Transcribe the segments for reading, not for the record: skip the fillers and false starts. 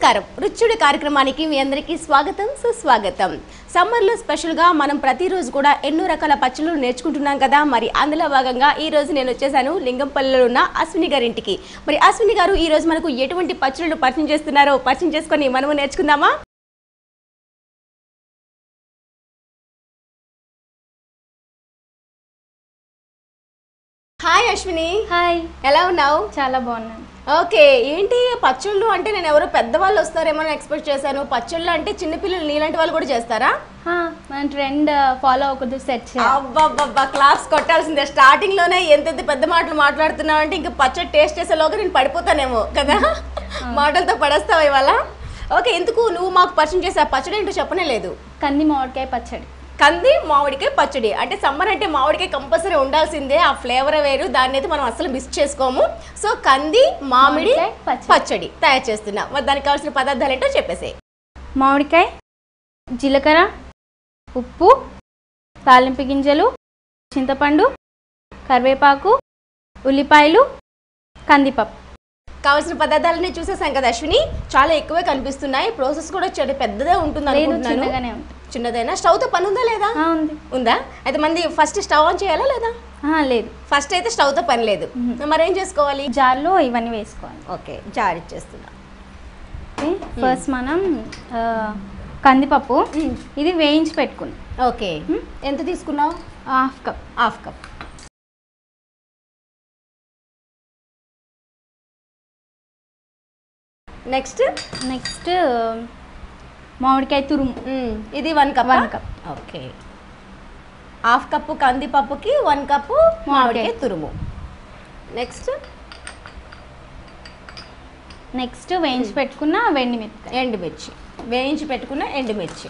నమస్కారం రుచుడు కార్యక్రమానికి మీ అందరికీ స్వాగతం సుస్వాగతం. సమ్మర్ లో స్పెషల్ గా మనం ప్రతిరోజు కూడా ఎన్నో రకాల పచ్చళ్ళు నేర్చుకుంటున్నాం కదా. మరి అందులో భాగంగా ఈ రోజు నేను వచ్చేసాను లింగంపల్లిలో ఉన్న అశ్విని గారి ఇంటికి. మరి అశ్విని గారు ఈ రోజు మనకు ఎటువంటి పచ్చళ్ళు పరిచయం చేస్తున్నారో పరిచయం చేసుకొని మనము నేర్చుకుందామా? హాయ్ అశ్విని. హాయ్, ఎలా ఉన్నావు? చాలా బాగున్నాను. ఓకే, ఏంటి పచ్చళ్ళు అంటే నేను ఎవరో పెద్దవాళ్ళు వస్తారేమో ఎక్స్పెక్ట్ చేశాను. పచ్చళ్ళు అంటే చిన్నపిల్లలు నీలాంటి వాళ్ళు కూడా చేస్తారా? మన ట్రెండ్ ఫాలో అవ్వకూడదు, సెట్ అబ్బబ్బబ్బా, క్లాస్ కొట్టాల్సిందే. స్టార్టింగ్ లోనే ఎంత పెద్ద మాటలు మాట్లాడుతున్నావు అంటే ఇంకా పచ్చడి టేస్ట్ చేసేలోగా నేను పడిపోతానేమో కదా. మాటలతో పడేస్తావు ఇవాళ. ఓకే, ఎందుకు నువ్వు మాకు పరిచయం చేసా పచ్చడి ఏంటో చెప్పనే లేదు. కంది మామిడికాయ పచ్చడి. కంది మామిడికాయ పచ్చడి అంటే సమ్మర్ అంటే మామిడికాయ కంపల్సరీ ఉండాల్సిందే. ఆ ఫ్లేవర్ వేరు, దాన్ని అయితే మనం అసలు మిస్ చేసుకోము. సో కంది మామిడి పచ్చడి తయారు చేస్తున్నా. మరి దానికి కావాల్సిన పదార్థాలు ఏంటో చెప్పేసి. మామిడికాయ, జీలకర్ర, ఉప్పు, తాలింపు గింజలు, చింతపండు, కరివేపాకు, ఉల్లిపాయలు, కందిపప్పు. కావాల్సిన పదార్థాలన్నీ చూసేసాం కదా అశ్విని. చాలా ఎక్కువే కనిపిస్తున్నాయి. ప్రాసెస్ కూడా పెద్దదే ఉంటుంది అనుకుంటున్నాను. చిన్నదైనా. స్టవ్ తో పని ఉందా లేదా? ఉందా? అయితే మంది ఫస్ట్ స్టవ్ ఆన్ చేయాలా లేదా? లేదు, ఫస్ట్ అయితే స్టవ్ తో పని లేదు. మరేం చేసుకోవాలి? జార్లో ఇవన్నీ వేసుకోవాలి. Okay, jar ఇచ్చేస్తున్నా. ఫస్ట్ మనం కందిపప్పు ఇది వేయించి పెట్టుకున్నాం. ఓకే, ఎంత తీసుకున్నావు? Half cup. Half cup. Next మామిడికాయ తురుము. ఇది 1 cup. 1 cup. Okay, half cup కందిపప్పుకి 1 కప్పు మామిడికాయ తురుము. నెక్స్ట్ వేయించి పెట్టుకున్న ఎండుమిర్చి. వేయించి పెట్టుకున్న ఎండుమిర్చి.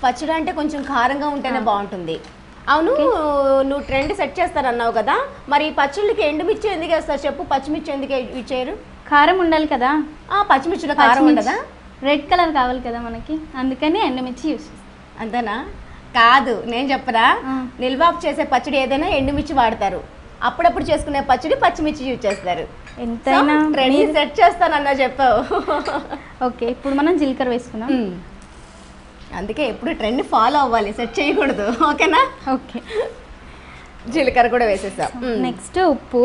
పచ్చడి అంటే కొంచెం కారంగా ఉంటేనే బాగుంటుంది. అవును, నువ్వు ట్రెండ్ సెట్ చేస్తానన్నావు కదా. మరి పచ్చళ్ళకి ఎండుమిర్చి ఎందుకు వేస్తారు చెప్పు? పచ్చిమిర్చి ఎందుకు ఇచ్చారు? కారం ఉండాలి కదా. పచ్చిమిర్చిలో కారం ఉండదా? రెడ్ కలర్ కావాలి కదా మనకి, అందుకని ఎండుమిర్చి యూస్ చేస్తాం. అంతేనా? కాదు, నేను చెప్పరా, నిల్వాపు చేసే పచ్చడి ఏదైనా ఎండుమిర్చి వాడతారు. అప్పుడప్పుడు చేసుకునే పచ్చడి పచ్చిమిర్చి యూజ్ చేస్తారు. ఎంతైనా ట్రెండ్ సెట్ చేస్తానన్నా చెప్పావు. ఓకే, ఇప్పుడు మనం జీలకర్ర వేసుకున్నాం. అందుకే ఎప్పుడు ట్రెండ్ ఫాలో అవ్వాలి, సెట్ చేయకూడదు. ఓకేనా? ఓకే, జీలకర్ర కూడా వేసేసాం. నెక్స్ట్ ఉప్పు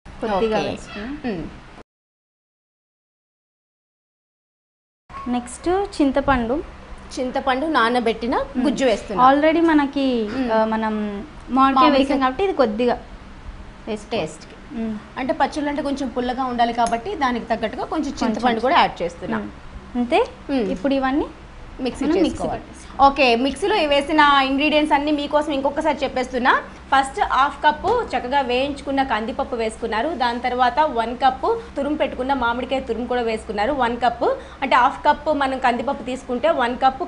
కొద్దిగా వేసుకున్నాం. నెక్స్ట్ చింతపండు నానబెట్టిన గుజ్జు వేస్తున్నాం. ఆల్రెడీ మనకి మనం మామిడికాయ వేసాం కాబట్టి ఇది కొద్దిగా టేస్ట్ అంటే పచ్చళ్ళు అంటే కొంచెం పుల్లగా ఉండాలి కాబట్టి దానికి తగ్గట్టుగా కొంచెం చింతపండు కూడా యాడ్ చేస్తున్నాం. అంతే. ఇప్పుడు ఇవన్నీ మిక్సీ చేసుకోవాలి. ఓకే, మిక్సీలో వేసిన ఇంగ్రీడియంట్స్ అన్ని మీకోసం ఇంకొకసారి చెప్పేస్తున్నా. ఫస్ట్ హాఫ్ కప్పు చక్కగా వేయించుకున్న కందిపప్పు వేసుకున్నారు. దాని తర్వాత 1 కప్పు తురుము పెట్టుకున్న మామిడికాయ తురుము కూడా వేసుకున్నారు. 1 కప్పు అంటే హాఫ్ కప్పు మనం కందిపప్పు తీసుకుంటే 1 కప్పు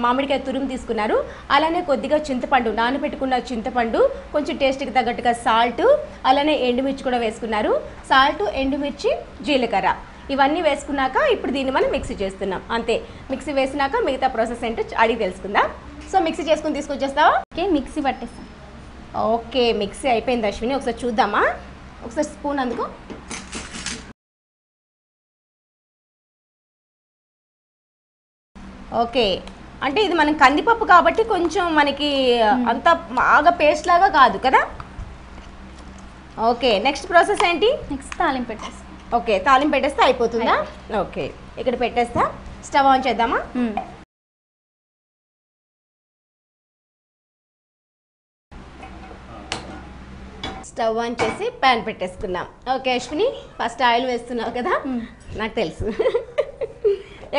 మామిడికాయ తురుము తీసుకున్నారు. అలానే కొద్దిగా చింతపండు, నానబెట్టుకున్న చింతపండు, కొంచెం టేస్ట్కి తగ్గట్టుగా సాల్ట్, అలానే ఎండుమిర్చి కూడా వేసుకున్నారు. సాల్ట్, ఎండుమిర్చి, జీలకర్ర ఇవన్నీ వేసుకున్నాక ఇప్పుడు దీన్ని మనం మిక్సీ చేస్తున్నాం. అంతే, మిక్సీ వేసినాక మిగతా ప్రాసెస్ ఏంటో అడిగి తెలుసుకుందాం. సో మిక్సీ చేసుకుని తీసుకొచ్చేస్తావా? ఓకే, మిక్సీ పట్టేస్తాం. ఓకే, మిక్సీ అయిపోయింది అశ్విని. ఒకసారి చూద్దామా? ఒకసారి స్పూన్ అందుకో. ఓకే, అంటే ఇది మనం కందిపప్పు కాబట్టి కొంచెం మనకి అంత బాగా పేస్ట్ లాగా కాదు కదా. ఓకే, నెక్స్ట్ ప్రాసెస్ ఏంటి? నెక్స్ట్ తాలింపు పెట్టేస్తాం. ఓకే, తాలింపు పెట్టేస్తే అయిపోతుందా? ఓకే, ఇక్కడ పెట్టేస్తా. స్టవ్ ఆన్ చేద్దామా? స్టవ్ ఆన్ చేసి ప్యాన్ పెట్టేసుకున్నాం. ఓకే అశ్విని, ఫస్ట్ ఆయిల్ వేస్తున్నావు కదా, నాకు తెలుసు.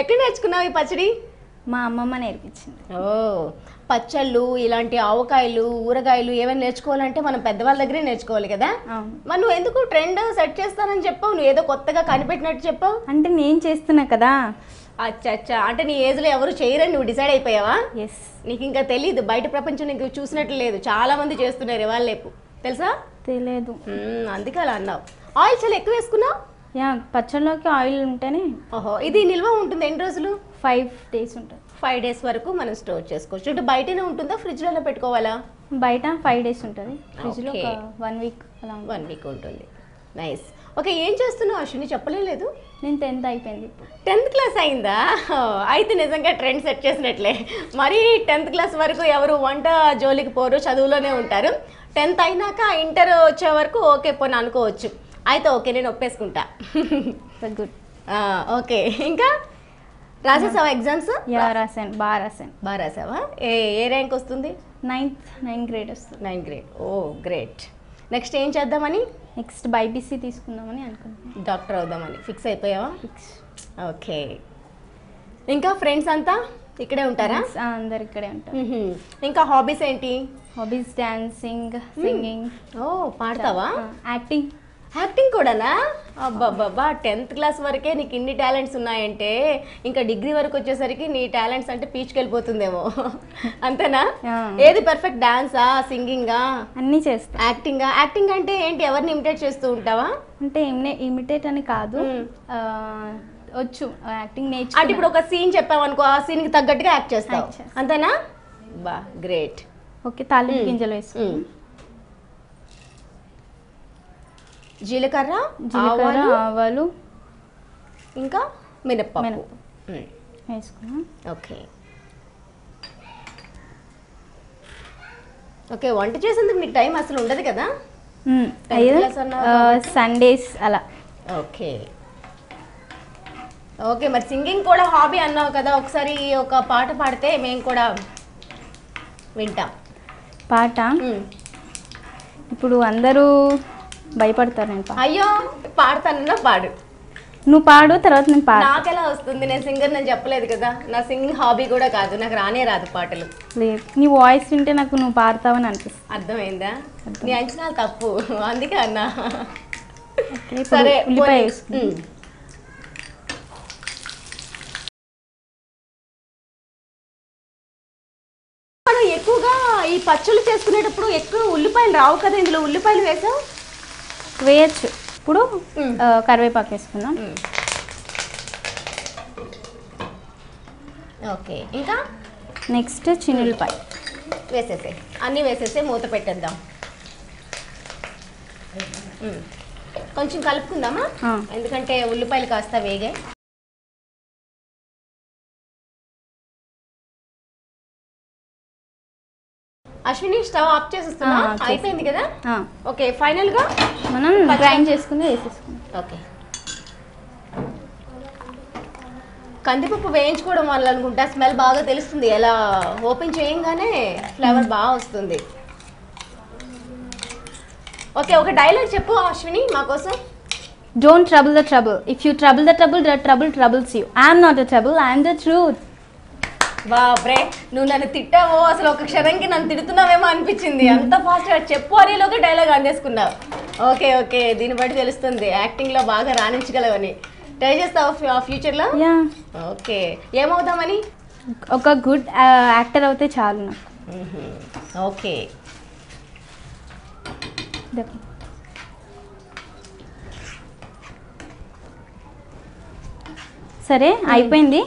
ఎక్కడ నేర్చుకున్నావు ఈ పచ్చడి? మా అమ్మమ్మ నేర్పించింది. ఓ, పచ్చళ్ళు ఇలాంటి ఆవకాయలు ఊరగాయలు ఏమైనా నేర్చుకోవాలంటే మనం పెద్దవాళ్ళ దగ్గరే నేర్చుకోవాలి కదా. మరి నువ్వు ఎందుకు ట్రెండ్ సెట్ చేస్తానని చెప్పావు? నువ్వు ఏదో కొత్తగా కనిపెట్టినట్టు చెప్పావు. అంటే నేను చేస్తున్నా కదా. అచ్చా, అంటే నీ ఏజ్లో ఎవరు చేయరని నువ్వు డిసైడ్ అయిపోయావా? ఎస్. నీకు ఇంకా తెలీదు, బయట ప్రపంచం నీకు చూసినట్లు లేదు. చాలా మంది చేస్తున్నారు ఇవాళ రేపు, తెలుసా? తెలియదు, అందుకే అలా అన్నావు. ఆయిల్ చాలా ఎక్కువ వేసుకున్నావు. పచ్చళ్ళలోకి ఆయిల్ ఉంటేనే. ఓహో, ఇది నిల్వ ఉంటుంది ఎన్ని రోజులు? 5 days ఉంటుంది. 5 days వరకు మనం స్టోర్ చేసుకోవచ్చు. అంటే బయటనే ఉంటుందా, ఫ్రిడ్జ్లోనే పెట్టుకోవాలా? బయట 5 days ఉంటుంది, ఫ్రిడ్జ్లో 1 week అలా. 1 week ఉంటుంది. నైస్. ఓకే, ఏం చేస్తున్నావు అశ్విని? చెప్పలేదు. నేను 10th అయిపోయింది ఇప్పుడు. 10th క్లాస్ అయిందా? అయితే నిజంగా ట్రెండ్ సెట్ చేసినట్లే. మరి 10th క్లాస్ వరకు ఎవరు వంట జోలికి పోరు, చదువులోనే ఉంటారు. 10th అయినాక ఇంటర్ వచ్చే వరకు ఓకే పోనీ అనుకోవచ్చు. అయితే ఓకే, నేను ఒప్పేసుకుంటా. గుడ్. ఓకే, ఇంకా రాసేసావా ఎగ్జామ్స్? రాసాను, బాగా రాసావా? ఏ ర్యాంక్ వస్తుంది? 9th గ్రేడ్ వస్తుంది. 9th grade. ఓ గ్రేట్. నెక్స్ట్ ఏం చేద్దామని? నెక్స్ట్ బైపీసీ తీసుకుందామని అనుకుంటున్నాను. డాక్టర్ అవుదామని ఫిక్స్ అయిపోయావా? ఫిక్స్. ఓకే. ఇంకా ఫ్రెండ్స్ అంతా ఇక్కడే ఉంటారా? అందరు ఇక్కడే ఉంటారు. ఇంకా హాబీస్ ఏంటి? Hobbies dancing, singing. ఓ, పాడతావా? యాక్టింగ్ కూడానా? అబ్బాబ్బా, 10th క్లాస్ వరకే నీకు ఇన్ని టాలెంట్స్ ఉన్నాయంటే ఇంకా డిగ్రీ వరకు వచ్చేసరికి నీ టాలెంట్స్ అంటే పీచుకెళ్ళిపోతుందేమో. అంతేనా? ఏది పర్ఫెక్ట్? డాన్సా, సింగింగా? అన్నీ చేస్తా. యాక్టింగ్ అంటే ఏంటి? ఎవరిని ఇమిటేట్ చేస్తూ ఉంటావా? అంటే ఇమిటేట్ అని కాదు, వచ్చు యాక్టింగ్ నేర్చు. అంటే ఇప్పుడు ఒక సీన్ చెప్పావనుకో, ఆ సీన్కి తగ్గట్టుగా యాక్ట్ చేస్తావు, అంతేనా? బా గ్రేట్. ఓకే, తాలింపు గింజలు వేసు. జీలకర్ర, ఆవాలు, ఇంకా మినప్పప్పు వేసుకున్నాం. Okay okay. వంట చేసేందుకు నీకు టైం అసలు ఉండదు కదా? సండేస్ అలా. Okay okay. మరి సింగింగ్ కూడా హాబీ అన్నావు కదా, ఒకసారి ఒక పాట పాడితే మేము కూడా వింటాం. పాట ఇప్పుడు అందరూ భయపడతారు. నేను అయ్యో, పాడతానన్నా పాడు. నువ్వు పాడు, తర్వాత నేను పాడు. నాకెలా వస్తుంది? నేను సింగర్ నేను చెప్పలేదు కదా. నా సింగింగ్ హాబీ కూడా కాదు, నాకు రానే రాదు పాటలు. లేదు, నీ వాయిస్ వింటే నాకు నువ్వు పాడతావని అనిపిస్తుంది. అర్థమైందా? నీ అంచనాలు తప్పు, అందుకే అన్నా. సరే, ఉల్లిపాయ ఎక్కువగా ఈ పచ్చళ్ళు చేసుకునేటప్పుడు ఎక్కువ ఉల్లిపాయలు రావు కదా, ఇందులో ఉల్లిపాయలు వేసావు? వేయచ్చు. ఇప్పుడు కరివేపాకు వేసుకుందాం. ఓకే, ఇంకా నెక్స్ట్ చిన్నుల్లిపాయ వేసేసే. అన్నీ వేసేసే, మూత పెట్టేద్దాం. కొంచెం కలుపుకుందామా? ఎందుకంటే ఉల్లిపాయలు కాస్త వేగాయి. అశ్విని, స్టవ్ ఆఫ్ చేసేస్తున్నా. అయిపోయింది కదా? ఓకే, ఫైనల్ గా మనం గ్రైండ్ చేసుకుని వేసేసుకుందాం. ఓకే. కందిపప్పు వేయించుకోవడం వల్ల అనుకుంటా స్మెల్ బాగా తెలుస్తుంది. ఎలా ఓపెన్ చేయంగానే ఫ్లేవర్ బాగా వస్తుంది. ఓకే, ఒక డైలాగ్ చెప్పు అశ్విని మా కోసం. Don't trouble the trouble. If you trouble the trouble troubles you. I am not the trouble, I am the truth. బాబ్రే, నువ్వు నన్ను తిట్టావో, అసలు ఒక క్షణంకి నన్ను తిడుతున్నావేమో అనిపించింది. అంత ఫాస్ట్గా చెప్పు అనేలోకి డైలాగ్ అందేసుకున్నావు. ఓకే ఓకే, దీన్ని బట్టి తెలుస్తుంది యాక్టింగ్లో బాగా రాణించగలవని. ట్రై చేస్తావు ఫ్యూచర్లో? ఓకే, ఏమవుదామని? ఒక గుడ్ యాక్టర్ అవుతే చాలు నాకు. ఓకే, సరే అయిపోయింది.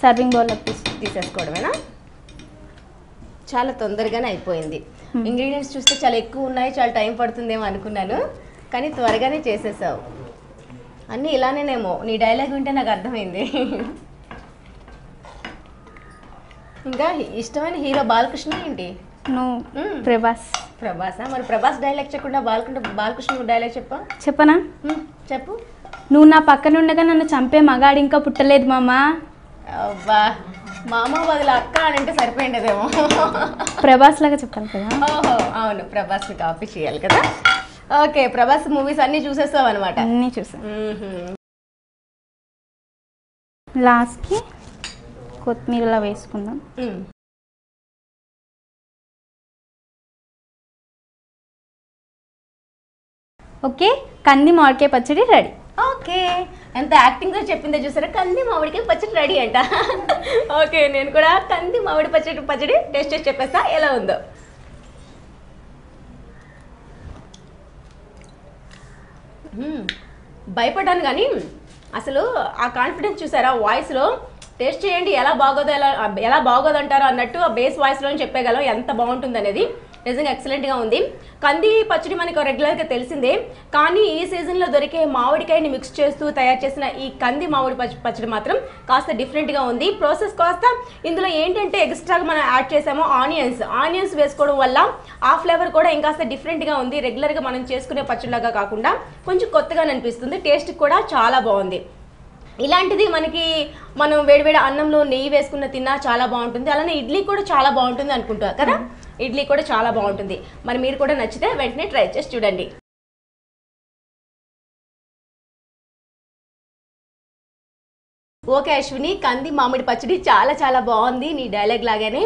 సర్వింగ్ బౌల్ తీసేసుకోవడమేనా? చాలా తొందరగానే అయిపోయింది. ఇంగ్రీడియంట్స్ చూస్తే చాలా ఎక్కువ ఉన్నాయి, చాలా టైం పడుతుందేమో అనుకున్నాను, కానీ త్వరగానే చేసేసావు. అన్నీ ఇలానేనేమో, నీ డైలాగ్ వింటే నాకు అర్థమైంది. ఇంకా ఇష్టమైన హీరో బాలకృష్ణ ఏంటి? ప్రభాసా? మరి ప్రభాస్ డైలాగ్ చెప్పకుండా బాలకృష్ణ డైలాగ్ చెప్పనా? చెప్పు. నువ్వు నా పక్కన ఉండగా నన్ను చంపే మగాడు ఇంకా పుట్టలేదు మామా. అబ్బా, మామ బదులు అక్క అని అంటే సరిపోయిండేదేమో. ప్రభాస్ లాగా చెప్పాలి కదా. ఓహో అవును, ప్రభాస్ని కాపీ చేయాలి కదా. ఓకే, ప్రభాస్ మూవీస్ అన్నీ చూసేస్తావు అనమాట? అన్నీ చూసాను. లాస్ట్కి కొత్తిమీరలా వేసుకుందాం. ఓకే, కంది మామిడికాయ పచ్చడి రెడీ. ఓకే, ఎంత యాక్టింగ్గా చెప్పిందో చూసారా? కంది మామిడికాయ పచ్చడి రెడీ అంట. ఓకే, నేను కూడా కంది మామిడి పచ్చడి టేస్ట్ చేసి చెప్పేస్తా ఎలా ఉందో. భయపడ్డాను కానీ అసలు ఆ కాన్ఫిడెన్స్ చూసారా వాయిస్లో? టేస్ట్ చేయండి ఎలా బాగోదంటారో అన్నట్టు ఆ బేస్ వాయిస్లో చెప్పగలం ఎంత బాగుంటుంది అనేది. నిజంగా ఎక్సలెంట్గా ఉంది. కంది పచ్చడి మనకు రెగ్యులర్గా తెలిసిందే, కానీ ఈ సీజన్లో దొరికే మామిడికాయని మిక్స్ చేస్తూ తయారు చేసిన ఈ కంది మామిడి పచ్చడి మాత్రం కాస్త డిఫరెంట్గా ఉంది. ప్రాసెస్ కాస్త ఇందులో ఏంటంటే ఎక్స్ట్రాగా మనం యాడ్ చేసామో ఆనియన్స్ వేసుకోవడం వల్ల ఆ ఫ్లేవర్ కూడా ఇంకాస్త డిఫరెంట్గా ఉంది. రెగ్యులర్గా మనం చేసుకునే పచ్చడిలాగా కాకుండా కొంచెం కొత్తగా అనిపిస్తుంది. టేస్ట్ కూడా చాలా బాగుంది. ఇలాంటిది మనం వేడివేడి అన్నంలో నెయ్యి వేసుకున్న తిన్నా చాలా బాగుంటుంది. అలానే ఇడ్లీ కూడా చాలా బాగుంటుంది అనుకుంటా కదా, ఇడ్లీ కూడా చాలా బాగుంటుంది. మరి మీరు కూడా నచ్చితే వెంటనే ట్రై చేసి చూడండి. ఓకే అశ్విని, కంది మామిడి పచ్చడి చాలా చాలా బాగుంది నీ డైలాగ్ లాగానే.